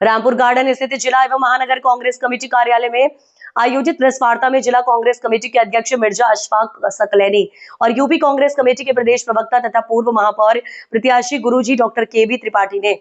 Rampur garden स्थित जिला एवं महानगर कांग्रेस कमेटी कार्यालय में आयोजित प्रेस वार्ता में जिला कांग्रेस कमेटी के अध्यक्ष मिर्जा अशफाक सकलैनी और यूपी कांग्रेस कमेटी के प्रदेश प्रवक्ता तथा पूर्व महापौर प्रत्याशी गुरुजी डॉक्टर केबी त्रिपाठी ने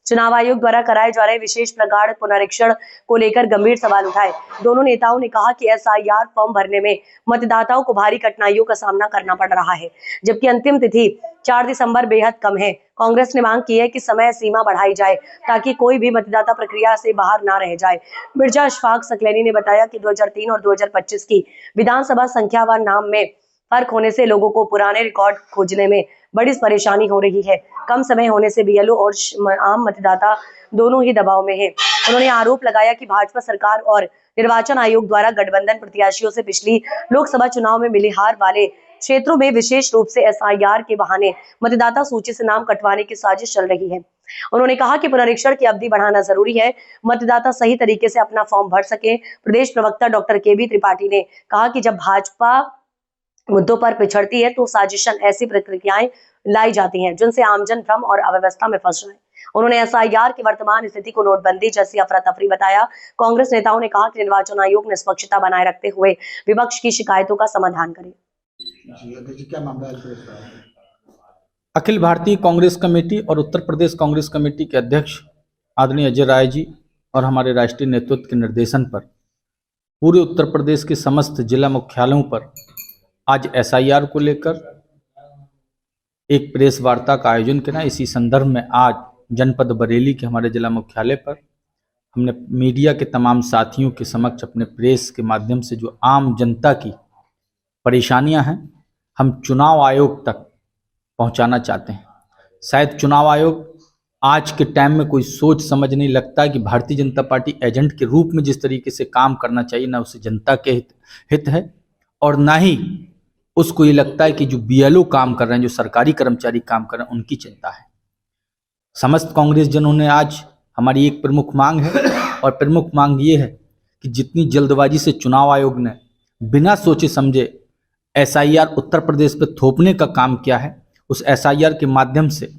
चुनाव आयोग द्वारा कराए जा रहे विशेष प्रगाढ़ पुनरीक्षण को लेकर गंभीर सवाल उठाए। दोनों नेताओं ने कहा कि एसआईआर फॉर्म भरने में मतदाताओं को भारी कठिनाइयों का सामना करना पड़ रहा है, जबकि अंतिम तिथि 4 दिसंबर बेहद कम है। कांग्रेस ने मांग की है कि समय सीमा बढ़ाई जाए ताकि कोई भी मतदाता प्रक्रिया से बाहर ना रह जाए। मिर्जा अशफाक सकलैनी ने बताया कि 2003 और 2025 की विधानसभा संख्या व नाम में फर्क होने से लोगों को पुराने रिकॉर्ड खोजने में बड़ी परेशानी हो रही है। कम समय होने से बीएलओ और आम मतदाता दोनों ही दबाव में हैं। उन्होंने आरोप लगाया कि भाजपा सरकार और निर्वाचन आयोग द्वारा गठबंधन प्रत्याशियों से पिछली लोकसभा चुनाव में मिली हार वाले क्षेत्रों में विशेष रूप से एसआईआर के बहाने मतदाता सूची से नाम कटवाने की साजिश चल रही है। उन्होंने कहा कि पुनरीक्षण की अवधि बढ़ाना जरूरी है, मतदाता सही तरीके से अपना फॉर्म भर सके। प्रदेश प्रवक्ता डॉक्टर केबी त्रिपाठी ने कहा कि जब भाजपा मुद्दों पर पिछड़ती है तो साजिशन ऐसी प्रक्रियाएं लाई जाती हैं जिनसे आमजन भ्रम और अव्यवस्था में फंस जाए। उन्होंने एसआईआर की वर्तमान स्थिति को नोटबंदी जैसी अफरा तफरी बताया। कांग्रेस नेताओं ने कहा कि निर्वाचन आयोग निष्पक्षता बनाए रखते हुए विपक्ष की शिकायतों का समाधान करे। क्या मामला है? अखिल भारतीय कांग्रेस कमेटी और उत्तर प्रदेश कांग्रेस कमेटी के अध्यक्ष आदरणीय अजय राय जी और हमारे राष्ट्रीय नेतृत्व के निर्देशन पर पूरे उत्तर प्रदेश के समस्त जिला मुख्यालयों पर आज एसआईआर को लेकर एक प्रेस वार्ता का आयोजन किया। इसी संदर्भ में आज जनपद बरेली के हमारे जिला मुख्यालय पर हमने मीडिया के तमाम साथियों के समक्ष अपने प्रेस के माध्यम से जो आम जनता की परेशानियां हैं हम चुनाव आयोग तक पहुंचाना चाहते हैं। शायद चुनाव आयोग आज के टाइम में कोई सोच समझ नहीं लगता कि भारतीय जनता पार्टी एजेंट के रूप में जिस तरीके से काम करना चाहिए ना उसे जनता के हित है और ना ही उसको ये लगता है कि जो बीएलओ काम कर रहे हैं, जो सरकारी कर्मचारी काम कर रहे हैं, उनकी चिंता है। समस्त कांग्रेस जनों ने आज हमारी एक प्रमुख मांग है और प्रमुख मांग ये है कि जितनी जल्दबाजी से चुनाव आयोग ने बिना सोचे समझे एसआईआर उत्तर प्रदेश पर थोपने का काम किया है, उस एसआईआर के माध्यम से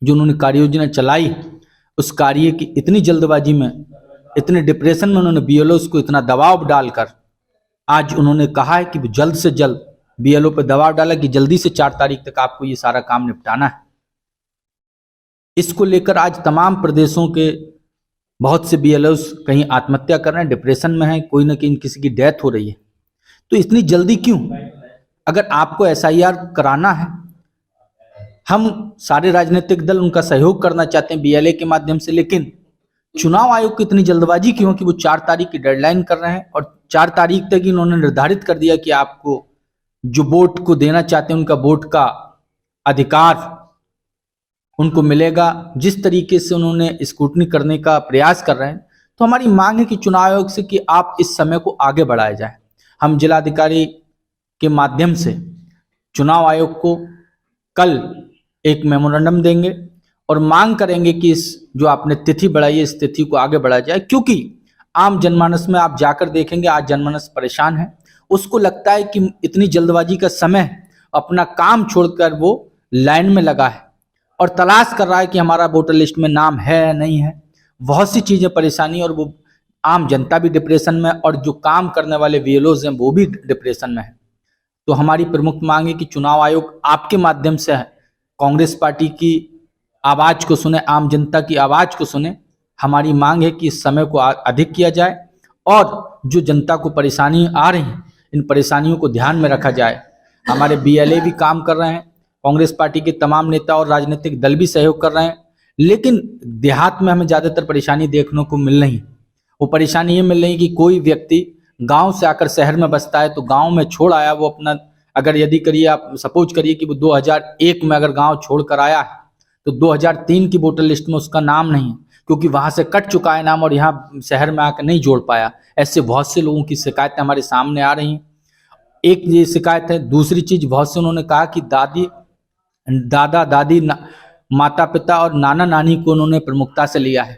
जो उन्होंने कार्य योजना चलाई, उस कार्य की इतनी जल्दबाजी में, इतने डिप्रेशन में उन्होंने बीएलओ को इतना दबाव डालकर आज उन्होंने कहा है कि जल्द से जल्द बीएलओ पर दबाव डाला कि जल्दी से 4 तारीख तक आपको ये सारा काम निपटाना है। इसको लेकर आज तमाम प्रदेशों के बहुत से बीएलओ कहीं आत्महत्या कर रहे हैं, डिप्रेशन में हैं, कोई ना कहीं किसी की डेथ हो रही है। तो इतनी जल्दी क्यों? अगर आपको एसआईआर कराना है, हम सारे राजनीतिक दल उनका सहयोग करना चाहते हैं बीएलए के माध्यम से, लेकिन चुनाव आयोग की इतनी जल्दबाजी क्यों कि वो 4 तारीख की डेडलाइन कर रहे हैं और 4 तारीख तक ही उन्होंने निर्धारित कर दिया कि आपको जो वोट को देना चाहते हैं उनका वोट का अधिकार उनको मिलेगा। जिस तरीके से उन्होंने स्क्रूटनी करने का प्रयास कर रहे हैं, तो हमारी मांग है कि चुनाव आयोग से कि आप इस समय को आगे बढ़ाया जाए। हम जिलाधिकारी के माध्यम से चुनाव आयोग को कल एक मेमोरेंडम देंगे और मांग करेंगे कि इस जो आपने तिथि बढ़ाई है इस तिथि को आगे बढ़ाया जाए, क्योंकि आम जनमानस में आप जाकर देखेंगे आज जनमानस परेशान है। उसको लगता है कि इतनी जल्दबाजी का समय अपना काम छोड़कर वो लाइन में लगा है और तलाश कर रहा है कि हमारा वोटर लिस्ट में नाम है या नहीं है। बहुत सी चीजें परेशानी और वो आम जनता भी डिप्रेशन में और जो काम करने वाले बीएलओज हैं वो भी डिप्रेशन में है। तो हमारी प्रमुख मांग है कि चुनाव आयोग आपके माध्यम से कांग्रेस पार्टी की आवाज को सुने, आम जनता की आवाज को सुने। हमारी मांग है कि इस समय को अधिक किया जाए और जो जनता को परेशानी आ रही है इन परेशानियों को ध्यान में रखा जाए। हमारे बीएलए भी काम कर रहे हैं, कांग्रेस पार्टी के तमाम नेता और राजनीतिक दल भी सहयोग कर रहे हैं, लेकिन देहात में हमें ज्यादातर परेशानी देखने को मिल रही है। वो परेशानी ये मिल रही है कि कोई व्यक्ति गांव से आकर शहर में बसता है तो गांव में छोड़ आया वो अपना, अगर यदि करिए आप सपोज करिए कि वो 2001 में अगर गांव छोड़ कर आया है तो 2003 की वोटर लिस्ट में उसका नाम नहीं है, क्योंकि वहां से कट चुका है नाम और यहाँ शहर में आकर नहीं जोड़ पाया। ऐसे बहुत से लोगों की शिकायतें हमारे सामने आ रही हैं। एक ये शिकायत है। दूसरी चीज, बहुत से उन्होंने कहा कि दादा दादी माता पिता और नाना नानी को उन्होंने प्रमुखता से लिया है,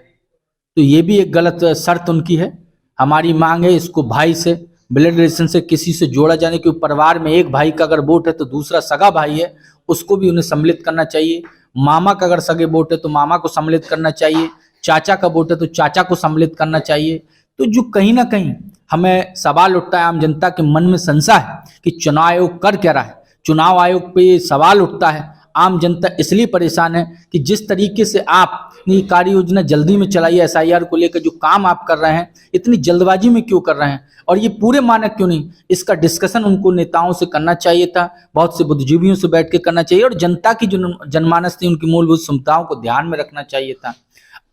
तो ये भी एक गलत शर्त उनकी है। हमारी मांग है इसको भाई से, ब्लड रिलेशन से किसी से जोड़ा जाने, क्योंकि परिवार में एक भाई का अगर वोट है तो दूसरा सगा भाई है, उसको भी उन्हें सम्मिलित करना चाहिए। मामा का अगर सगे वोट है तो मामा को सम्मिलित करना चाहिए। चाचा का वोट है तो चाचा को सम्मिलित करना चाहिए। तो जो कहीं ना कहीं हमें सवाल उठता है, आम जनता के मन में संशय है कि चुनाव आयोग कर क्या रहा है। चुनाव आयोग पे ये सवाल उठता है, आम जनता इसलिए परेशान है कि जिस तरीके से आपने कार्य योजना जल्दी में चलाई है, SIR को लेकर जो काम आप कर रहे हैं, इतनी जल्दबाजी में क्यों कर रहे हैं और ये पूरे मानक क्यों नहीं, इसका डिस्कशन उनको नेताओं से करना चाहिए था, बहुत से बुद्धिजीवियों से बैठ के करना चाहिए और जनता की जो जनमानस थी उनकी मूलभूत क्षमताओं को ध्यान में रखना चाहिए था।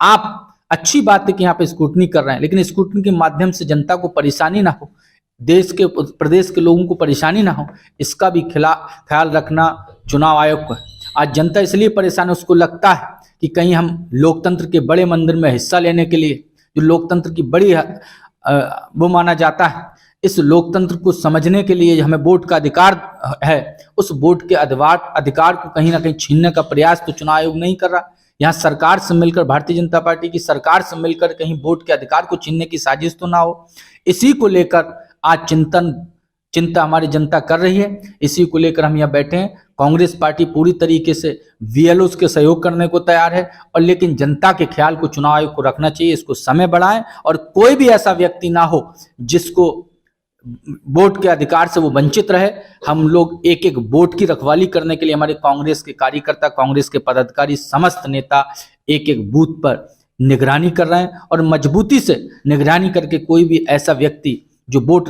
आप अच्छी बात है कि यहाँ पे स्क्रूटनी कर रहे हैं, लेकिन स्क्रूटनी के माध्यम से जनता को परेशानी ना हो, देश के प्रदेश के लोगों को परेशानी ना हो, इसका भी ख्याल रखना चुनाव आयोग को है। आज जनता इसलिए परेशान है, उसको लगता है कि कहीं हम लोकतंत्र के बड़े मंदिर में हिस्सा लेने के लिए, जो लोकतंत्र की बड़ी वो माना जाता है, इस लोकतंत्र को समझने के लिए हमें वोट का अधिकार है, उस वोट के अधिकार को कहीं ना कहीं छीनने का प्रयास तो चुनाव आयोग नहीं कर रहा। यहाँ सरकार से मिलकर, भारतीय जनता पार्टी की सरकार से मिलकर कहीं वोट के अधिकार को छीनने की साजिश तो ना हो, इसी को लेकर आज चिंता हमारी जनता कर रही है। इसी को लेकर हम यहाँ बैठे हैं। कांग्रेस पार्टी पूरी तरीके से VLOs के सहयोग करने को तैयार है, और लेकिन जनता के ख्याल को चुनाव आयोग को रखना चाहिए, इसको समय बढ़ाएं और कोई भी ऐसा व्यक्ति ना हो जिसको वोट के अधिकार से वो वंचित रहे। हम लोग एक एक वोट की रखवाली करने के लिए हमारे कांग्रेस के कार्यकर्ता, कांग्रेस के पदाधिकारी, समस्त नेता एक एक बूथ पर निगरानी कर रहे हैं और मजबूती से निगरानी करके कोई भी ऐसा व्यक्ति जो वोट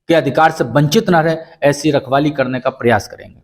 के अधिकार से वंचित न रहे, ऐसी रखवाली करने का प्रयास करेंगे।